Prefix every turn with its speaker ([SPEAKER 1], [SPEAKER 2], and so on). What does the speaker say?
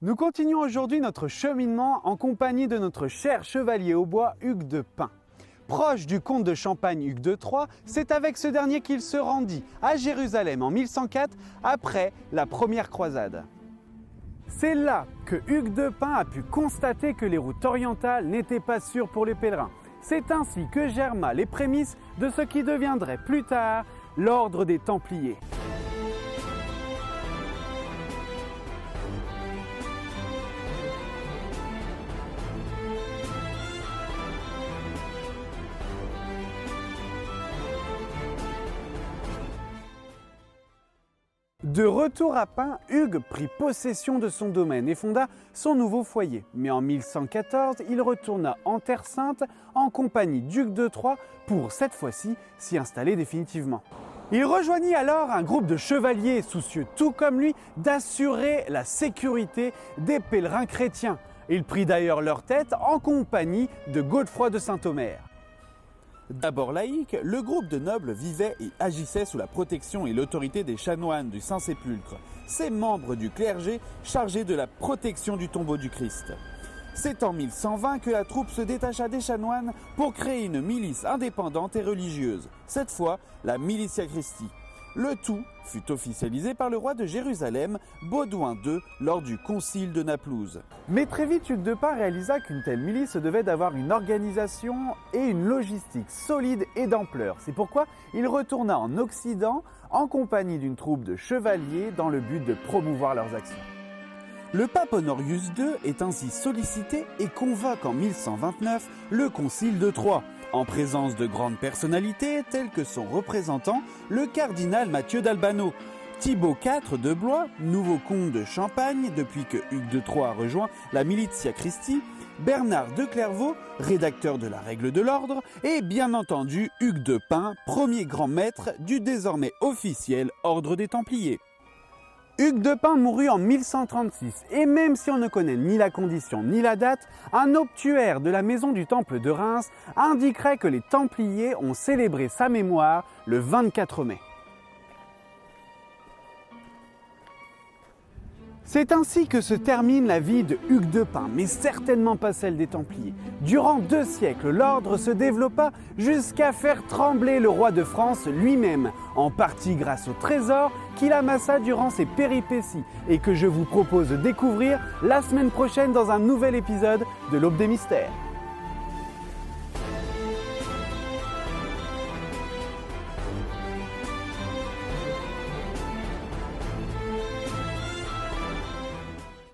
[SPEAKER 1] Nous continuons aujourd'hui notre cheminement en compagnie de notre cher chevalier au bois Hugues de Pint. Proche du comte de Champagne Hugues de Troyes, c'est avec ce dernier qu'il se rendit à Jérusalem en 1104 après la première croisade. C'est là que Hugues de Pint a pu constater que les routes orientales n'étaient pas sûres pour les pèlerins. C'est ainsi que germa les prémices de ce qui deviendrait plus tard l'ordre des Templiers. De retour à Pint, Hugues prit possession de son domaine et fonda son nouveau foyer. Mais en 1114, il retourna en Terre Sainte en compagnie d'Hugues de Troyes pour, cette fois-ci, s'y installer définitivement. Il rejoignit alors un groupe de chevaliers soucieux, tout comme lui, d'assurer la sécurité des pèlerins chrétiens. Il prit d'ailleurs leur tête en compagnie de Godefroy de Saint-Omer. D'abord laïque, le groupe de nobles vivait et agissait sous la protection et l'autorité des chanoines du Saint-Sépulcre, ces membres du clergé chargés de la protection du tombeau du Christ. C'est en 1120 que la troupe se détacha des chanoines pour créer une milice indépendante et religieuse, cette fois la Militia Christi. Le tout fut officialisé par le roi de Jérusalem, Baudouin II, lors du concile de Naplouse. Mais très vite, Hugues de Pint réalisa qu'une telle milice devait d'avoir une organisation et une logistique solide et d'ampleur. C'est pourquoi il retourna en Occident en compagnie d'une troupe de chevaliers dans le but de promouvoir leurs actions. Le pape Honorius II est ainsi sollicité et convoque en 1129 le concile de Troyes, en présence de grandes personnalités telles que son représentant, le cardinal Mathieu d'Albano, Thibaut IV de Blois, nouveau comte de Champagne depuis que Hugues de Troyes a rejoint la Militia Christi, Bernard de Clairvaux, rédacteur de la Règle de l'Ordre, et bien entendu Hugues de Pint, premier grand maître du désormais officiel Ordre des Templiers. Hugues de Pint mourut en 1136 et même si on ne connaît ni la condition ni la date, un obtuaire de la maison du Temple de Reims indiquerait que les Templiers ont célébré sa mémoire le 24 mai. C'est ainsi que se termine la vie de Hugues de Pint, mais certainement pas celle des Templiers. Durant 2 siècles, l'ordre se développa jusqu'à faire trembler le roi de France lui-même, en partie grâce au trésor qu'il amassa durant ses péripéties et que je vous propose de découvrir la semaine prochaine dans un nouvel épisode de l'Aube des Mystères.